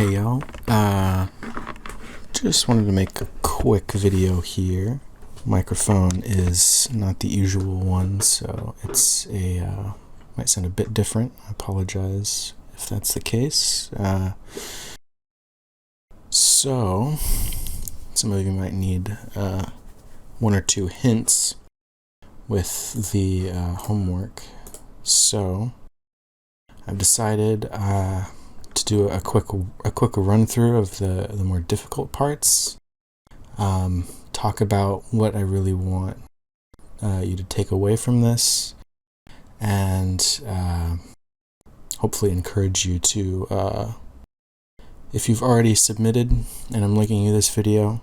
Hey y'all, just wanted to make a quick video here. Microphone is not the usual one, so it's might sound a bit different. I apologize if that's the case. So some of you might need one or two hints with the homework. So I've decided to do a quick run through of the more difficult parts. Talk about what I really want you to take away from this, and hopefully encourage you to, if you've already submitted and I'm linking you this video,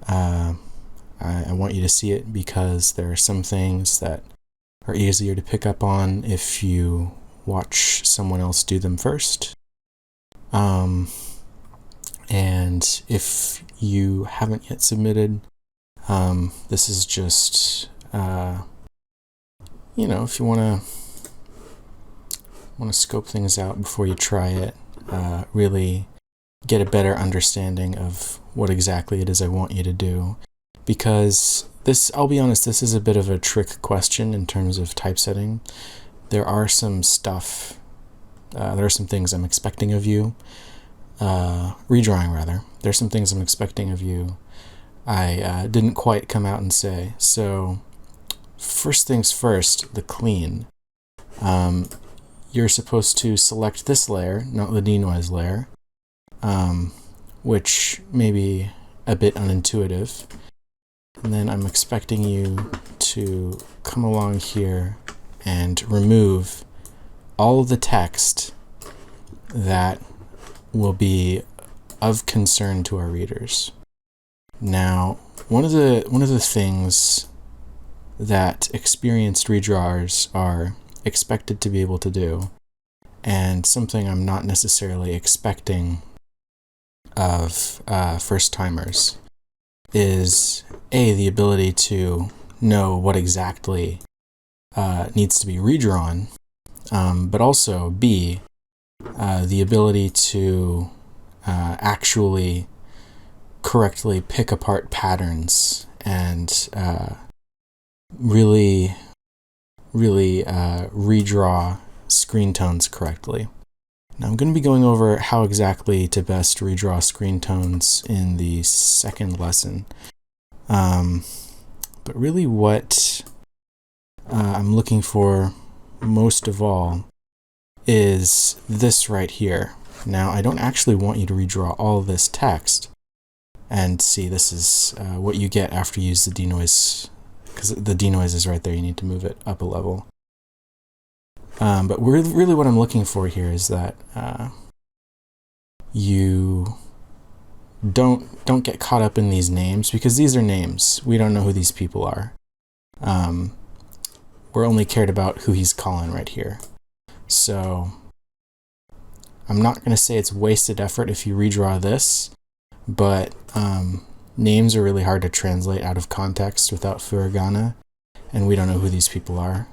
I want you to see it because there are some things that are easier to pick up on if you watch someone else do them first. And if you haven't yet submitted, this is just, if you want to scope things out before you try it, really get a better understanding of what exactly it is I want you to do. Because this, I'll be honest, this is a bit of a trick question in terms of typesetting. There are some things I'm expecting of you. Redrawing, rather. There's some things I'm expecting of you I didn't quite come out and say. So, first things first, the clean. You're supposed to select this layer, not the denoise layer, which may be a bit unintuitive. And then I'm expecting you to come along here and remove all of the text that will be of concern to our readers. Now, one of the things that experienced redrawers are expected to be able to do, and something I'm not necessarily expecting of first-timers, is the ability to know what exactly needs to be redrawn, but also B, the ability to actually correctly pick apart patterns and really redraw screen tones correctly. Now I'm going to be going over how exactly to best redraw screen tones in the second lesson. But really what I'm looking for most of all is this right here. Now I don't actually want you to redraw all of this text. And see, this is what you get after you use the denoise, because the denoise is right there. You need to move it up a level. But really what I'm looking for here is that you don't get caught up in these names, because these are names. We don't know who these people are. We're only cared about who he's calling right here. So I'm not going to say it's wasted effort if you redraw this, but names are really hard to translate out of context without furigana, and we don't know who these people are.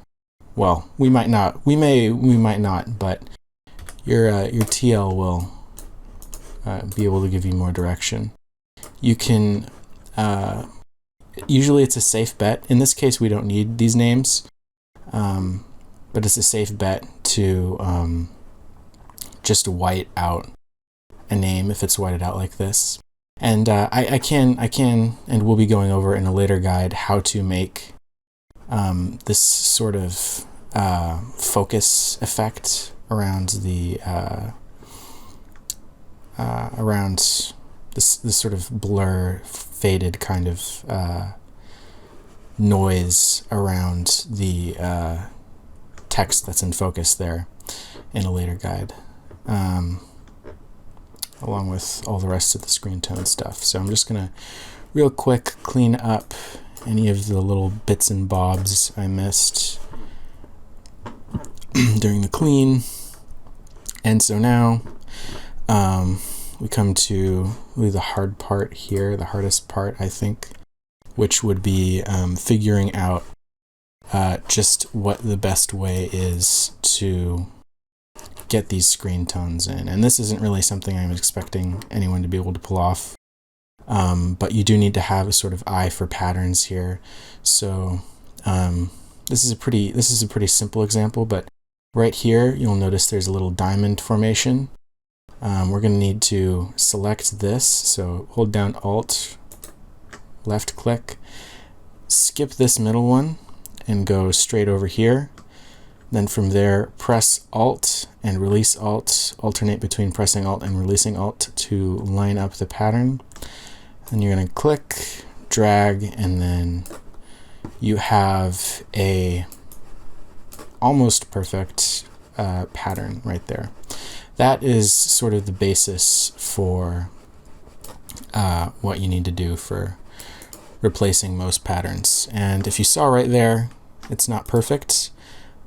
Well, we might not. We might not, but your TL will be able to give you more direction. You can usually it's a safe bet. In this case, we don't need these names, but it's a safe bet to just white out a name if it's whited out like this. And I can and we'll be going over in a later guide how to make this sort of focus effect around the around this sort of blur faded kind of noise around the text that's in focus there in a later guide, along with all the rest of the screen tone stuff. So I'm just gonna real quick clean up any of the little bits and bobs I missed during the clean. And so now we come to really the hard part here, the hardest part, I think, which would be figuring out just what the best way is to get these screen tones in. And this isn't really something I'm expecting anyone to be able to pull off. But you do need to have a sort of eye for patterns here. So this is a pretty simple example, but right here you'll notice there's a little diamond formation. We're going to need to select this, so hold down Alt, left click, skip this middle one and go straight over here. Then from there press Alt and release Alt, alternate between pressing Alt and releasing Alt to line up the pattern. Then you're going to click, drag, and then you have a almost perfect pattern right there. That is sort of the basis for what you need to do for replacing most patterns. And if you saw right there, it's not perfect,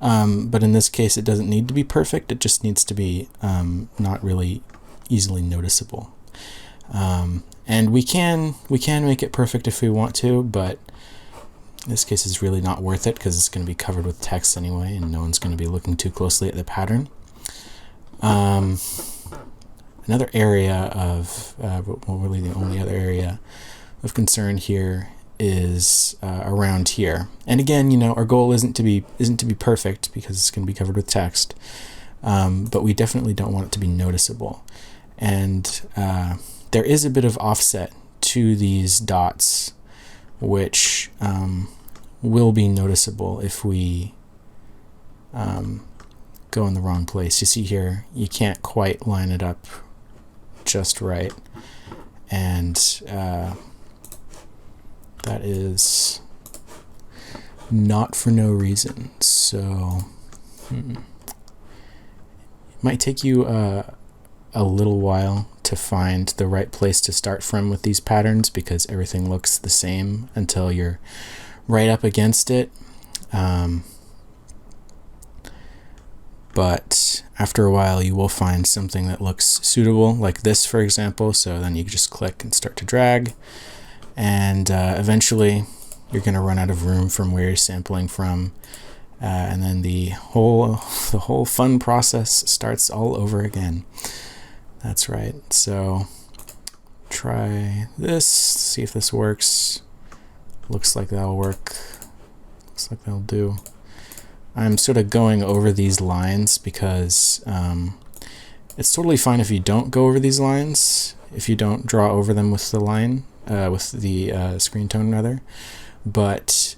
but in this case it doesn't need to be perfect, it just needs to be not really easily noticeable. And we can make it perfect if we want to, but in this case it's really not worth it because it's going to be covered with text anyway and no one's going to be looking too closely at the pattern. Another area of, well, really the only other area of concern here is around here. And again, you know, our goal isn't to be perfect because it's going to be covered with text, but we definitely don't want it to be noticeable. And there is a bit of offset to these dots, which will be noticeable if we go in the wrong place. You see here, you can't quite line it up just right, and that is not for no reason. So it might take you a little while to find the right place to start from with these patterns because everything looks the same until you're right up against it. But after a while you will find something that looks suitable, like this for example. So then you just click and start to drag, and eventually you're going to run out of room from where you're sampling from, and then the whole fun process starts all over again. That's right. So try this, see if this works. Looks like that'll work. Looks like that'll do. I'm sort of going over these lines because it's totally fine if you don't go over these lines, if you don't draw over them with the line, with the screen tone rather, but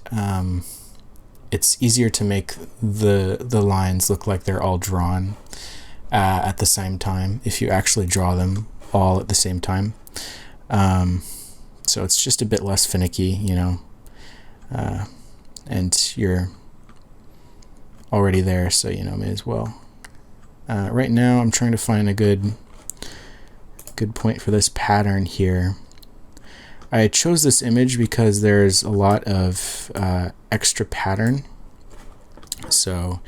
it's easier to make the lines look like they're all drawn at the same time if you actually draw them all at the same time. So it's just a bit less finicky, you know, and you're already there, so you know, may as well. Right now I'm trying to find a good point for this pattern here. I chose this image because there's a lot of extra pattern, so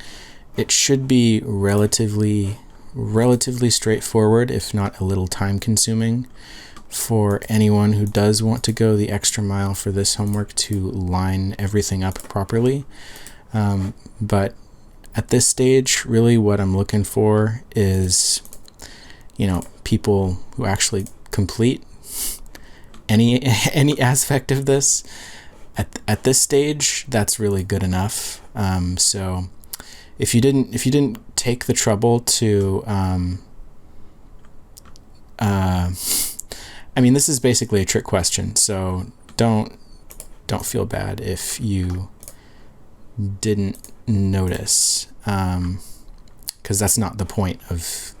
it should be relatively straightforward, if not a little time consuming, for anyone who does want to go the extra mile for this homework to line everything up properly. But at this stage, really what I'm looking for is, you know, people who actually complete any aspect of this. At this stage, that's really good enough. So if you didn't take the trouble to I mean, this is basically a trick question, so don't feel bad if you didn't notice, because that's not the point of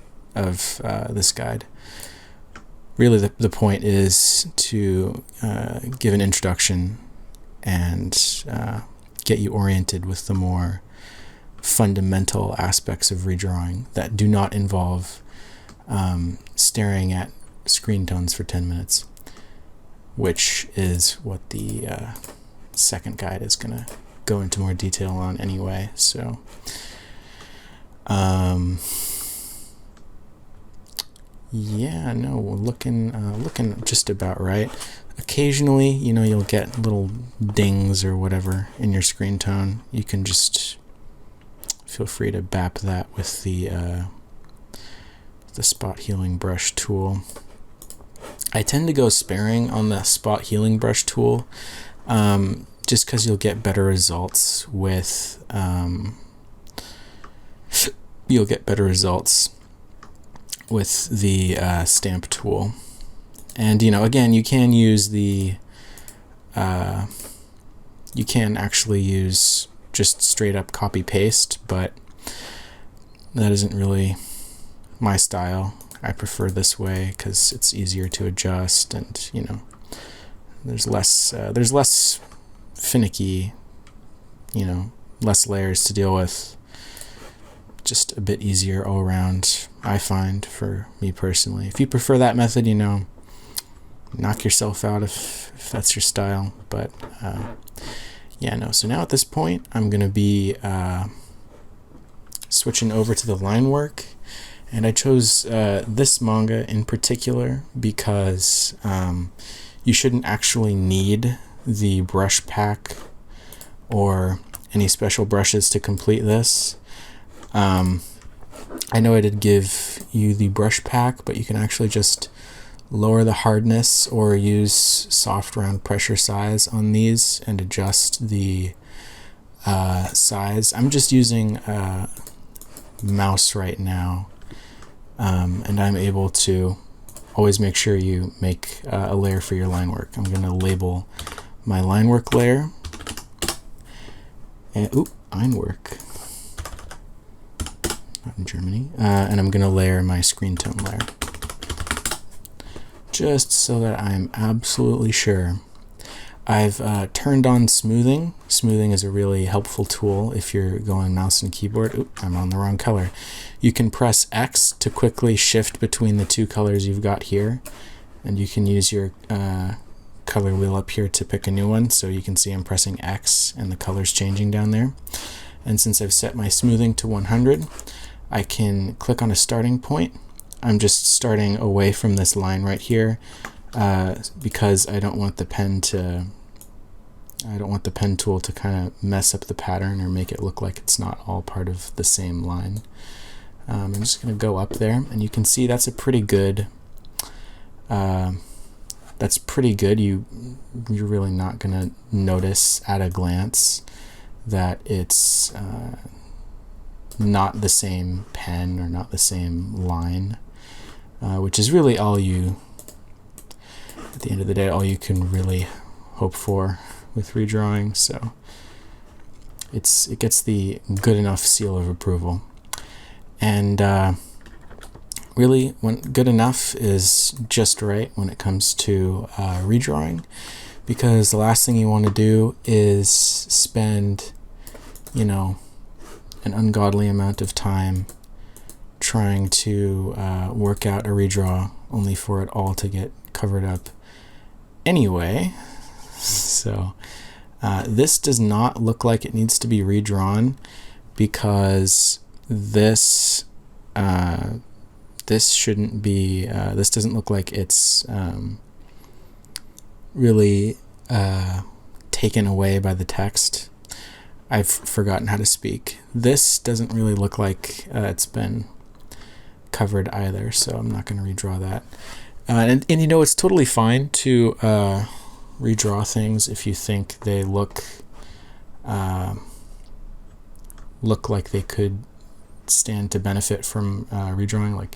this guide. Really, the point is to give an introduction and get you oriented with the more fundamental aspects of redrawing that do not involve staring at screen tones for 10 minutes, which is what the second guide is going to go into more detail on anyway. So yeah, no, we're looking just about right. Occasionally, you know, you'll get little dings or whatever in your screen tone. You can just feel free to bap that with the the spot healing brush tool. I tend to go sparing on the spot healing brush tool, just because you'll get better results with the stamp tool. And again, you can use you can actually use just straight up copy paste, but that isn't really my style. I prefer this way because it's easier to adjust, and there's less finicky, less layers to deal with. Just a bit easier all around, I find, for me personally. If you prefer that method, knock yourself out if that's your style. But so now at this point I'm going to be switching over to the line work. And I chose this manga in particular because you shouldn't actually need the brush pack or any special brushes to complete this. I know I did give you the brush pack, but you can actually just lower the hardness or use soft round pressure size on these and adjust the size. I'm just using mouse right now. And I'm able to always make sure you make a layer for your line work. I'm going to label my line work layer. And, line work. Not in Germany. And I'm going to layer my screen tone layer. Just so that I'm absolutely sure. I've turned on smoothing. Smoothing is a really helpful tool if you're going mouse and keyboard. I'm on the wrong color. You can press X to quickly shift between the two colors you've got here, and you can use your color wheel up here to pick a new one. So you can see I'm pressing X and the color's changing down there. And since I've set my smoothing to 100, I can click on a starting point. I'm just starting away from this line right here because I don't want the pen tool to kind of mess up the pattern or make it look like it's not all part of the same line. I'm just going to go up there, and you can see that's a pretty good. That's pretty good. You're really not going to notice at a glance that it's not the same pen or not the same line, which is really all you. At the end of the day, all you can really hope for with redrawing. So it gets the good enough seal of approval. And really, when good enough is just right when it comes to redrawing, because the last thing you want to do is spend, an ungodly amount of time trying to work out a redraw only for it all to get covered up anyway. So this does not look like it needs to be redrawn because this shouldn't be, this doesn't look like it's really taken away by the text. I've forgotten how to speak. This doesn't really look like it's been covered either, so I'm not going to redraw that. And it's totally fine to redraw things if you think they look like they could stand to benefit from redrawing.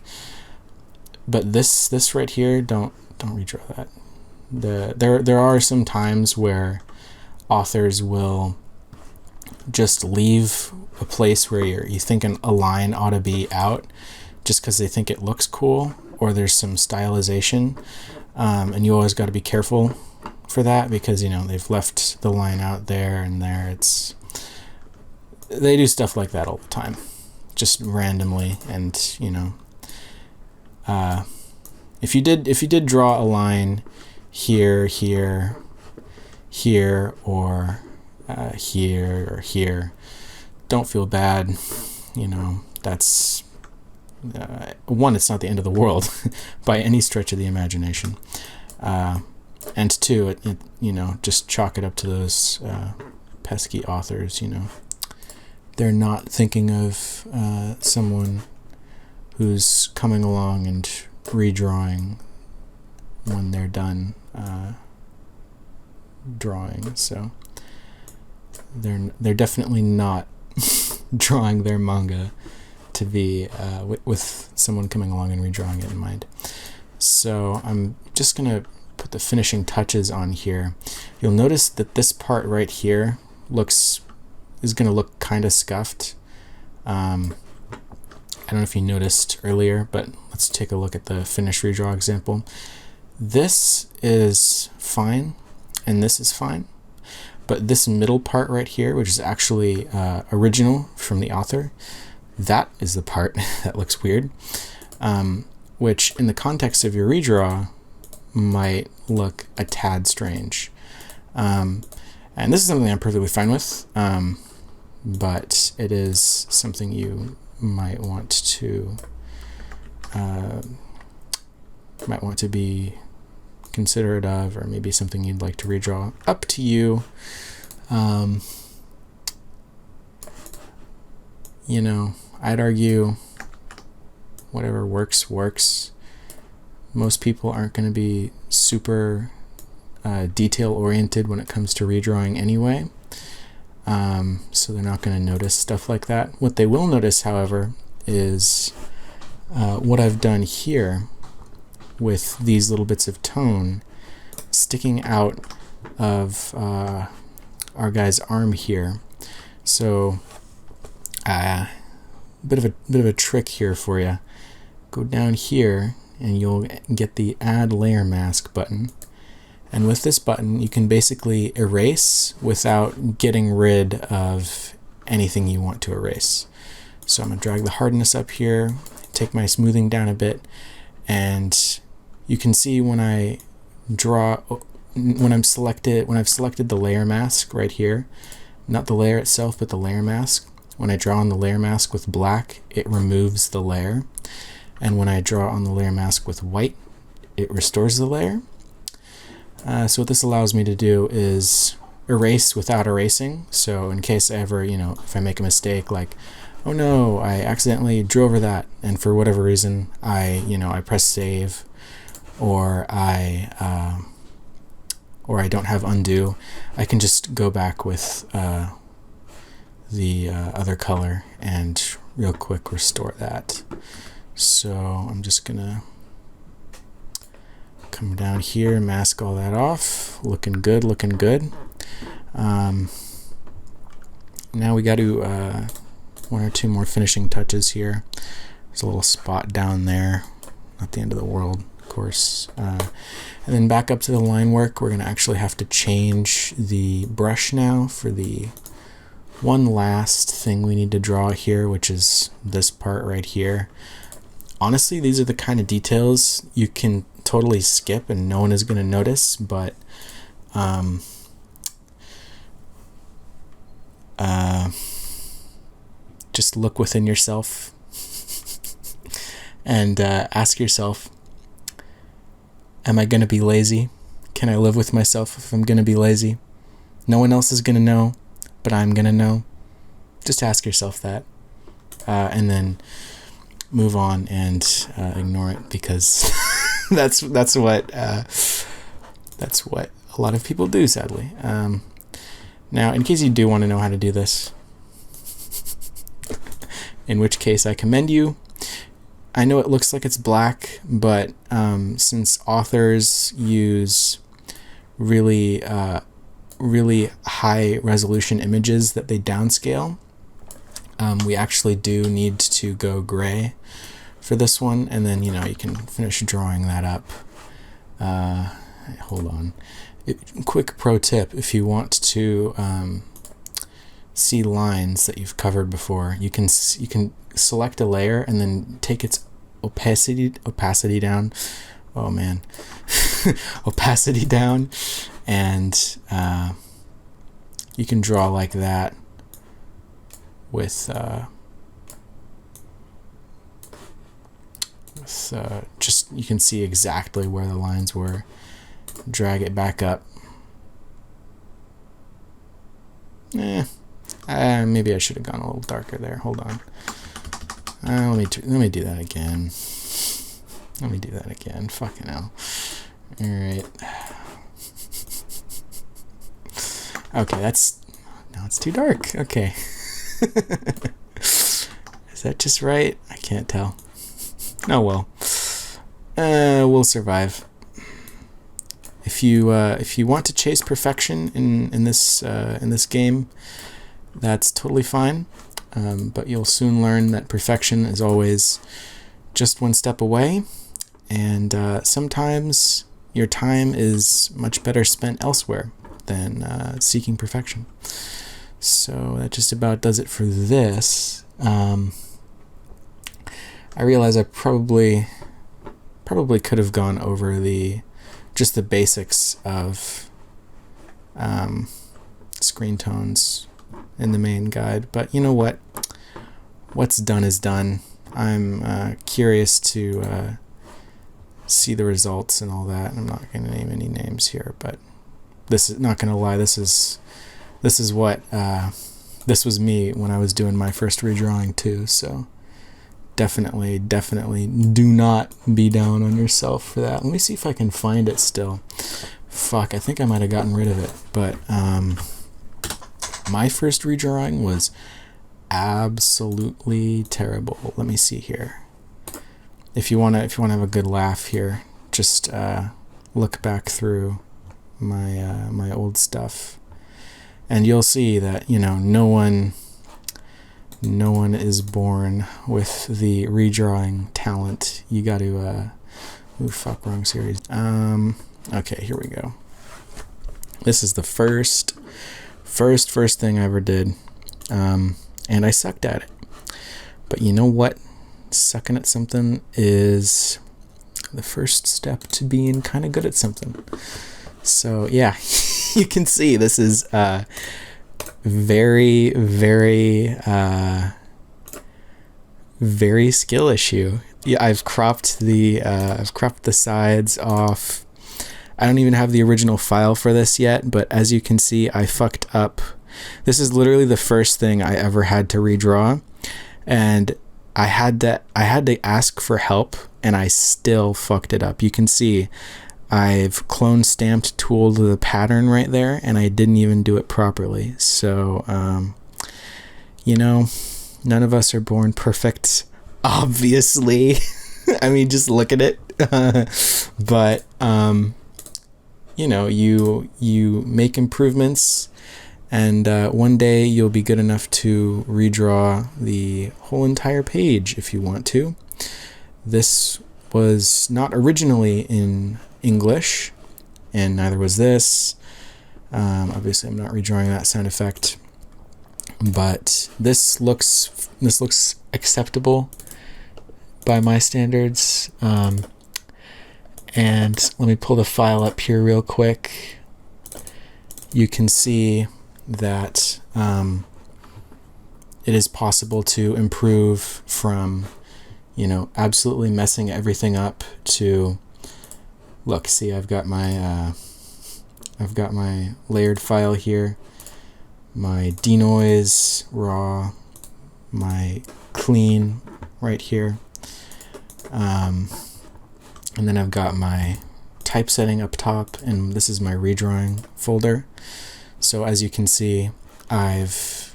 But this right here, don't redraw that. There are some times where authors will just leave a place where you think a line ought to be out just because they think it looks cool, or there's some stylization, and you always got to be careful for that because they've left the line out there and there. They do stuff like that all the time, just randomly. And if you did draw a line here, here, or here or here, don't feel bad. That's one, it's not the end of the world by any stretch of the imagination, and two, it just chalk it up to those pesky authors. They're not thinking of someone who's coming along and redrawing when they're done drawing. So they're definitely not drawing their manga to be with someone coming along and redrawing it in mind. So I'm just gonna put the finishing touches on here. You'll notice that this part right here is gonna look kind of scuffed. I don't know if you noticed earlier, but let's take a look at the finish redraw example. This is fine, and this is fine, but this middle part right here, which is actually original from the author, that is the part that looks weird, which in the context of your redraw might look a tad strange. And this is something I'm perfectly fine with, but it is something you might want to be considerate of, or maybe something you'd like to redraw. Up to you. You know, I'd argue whatever works. Most people aren't going to be super detail oriented when it comes to redrawing anyway, so they're not going to notice stuff like that. What they will notice, however, is what I've done here with these little bits of tone sticking out of our guy's arm here. So bit of a trick here for you. Go down here and you'll get the Add Layer Mask button. And with this button, you can basically erase without getting rid of anything you want to erase. So I'm going to drag the hardness up here, take my smoothing down a bit, and you can see when I draw, when I've selected the layer mask right here, not the layer itself, but the layer mask. When I draw on the layer mask with black, it removes the layer. And when I draw on the layer mask with white, it restores the layer. So what this allows me to do is erase without erasing. So in case I ever, if I make a mistake, like, oh no, I accidentally drew over that, and for whatever reason, I press save, or I don't have undo, I can just go back with the other color and real quick restore that. So I'm just gonna come down here, mask all that off. Looking good. Now we got to one or two more finishing touches here. There's a little spot down there, not the end of the world, of course. And then back up to the line work, we're gonna actually have to change the brush now for the one last thing we need to draw here, which is this part right here. Honestly, these are the kind of details you can totally skip and no one is going to notice, but just look within yourself and ask yourself, am I going to be lazy? Can I live with myself if I'm going to be lazy? No one else is going to know, but I'm going to know. Just ask yourself that, and then move on and ignore it, because that's what a lot of people do, sadly. Now, in case you do want to know how to do this, in which case I commend you. I know it looks like it's black, but since authors use really high resolution images that they downscale, we actually do need to go gray for this one, and then you can finish drawing that up. Hold on. Quick pro tip: if you want to see lines that you've covered before, you can select a layer and then take its opacity down. Oh man, opacity down, and you can draw like that with just, you can see exactly where the lines were. Drag it back up. Maybe I should have gone a little darker there. Hold on. let me do that again. Let me do that again. Fucking hell. All right. Okay, now it's too dark. Okay. Is that just right? I can't tell. Oh well. We'll survive. If you want to chase perfection in this game, that's totally fine. But you'll soon learn that perfection is always just one step away, and sometimes your time is much better spent elsewhere than seeking perfection. So that just about does it for this. I realize I probably could have gone over just the basics of screen tones in the main guide, but you know what? What's done is done. I'm curious to see the results and all that. I'm not going to name any names here, but this is not going to lie. This is what this was me when I was doing my first redrawing too. So definitely do not be down on yourself for that. Let me see if I can find it still. Fuck, I think I might have gotten rid of it, but my first redrawing was absolutely terrible. Let me see here. If you wanna have a good laugh here, just look back through my old stuff, and you'll see that no one is born with the redrawing talent. You got to wrong series. Okay, here we go. This is the first thing I ever did, and I sucked at it. But you know what? Sucking at something is the first step to being kind of good at something. So yeah, you can see this is very skill issue. Yeah, I've cropped the sides off. I don't even have the original file for this yet, but as you can see, I fucked up. This is literally the first thing I ever had to redraw, and I had to ask for help, and I still fucked it up. You can see I've clone stamped tooled the pattern right there, and I didn't even do it properly. So, none of us are born perfect, obviously. I mean, just look at it. But, you make improvements, and one day you'll be good enough to redraw the whole entire page if you want to. This was not originally in English, and neither was this. Obviously, I'm not redrawing that sound effect, but this looks acceptable by my standards. And let me pull the file up here real quick. You can see that it is possible to improve from, absolutely messing everything up to, look, see, I've got my layered file here, my denoise raw, my clean right here, and then I've got my typesetting up top, and this is my redrawing folder. So as you can see, I've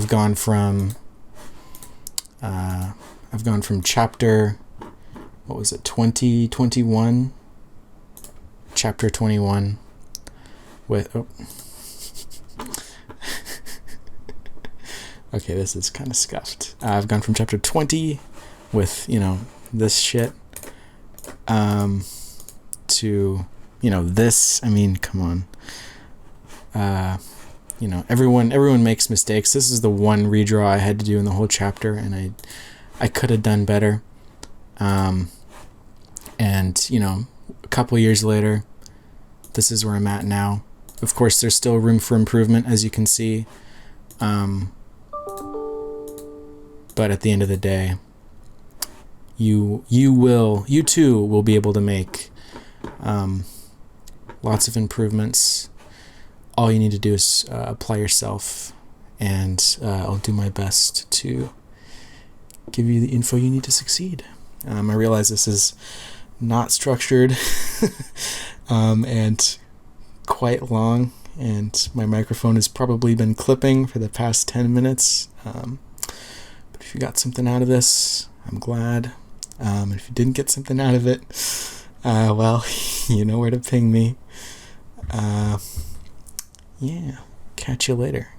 gone from chapter, what was it, 2021, chapter 21 with, okay, this is kind of scuffed. I've gone from chapter 20 with, this shit, to, this, I mean, come on. Everyone makes mistakes. This is the one redraw I had to do in the whole chapter, and I could have done better. And, a couple years later, this is where I'm at now. Of course, there's still room for improvement, as you can see. But at the end of the day, you too will be able to make lots of improvements. All you need to do is apply yourself, and I'll do my best to give you the info you need to succeed. I realize this is not structured and quite long, and my microphone has probably been clipping for the past 10 minutes. But if you got something out of this, I'm glad. If you didn't get something out of it, well, you know where to ping me. Yeah, catch you later.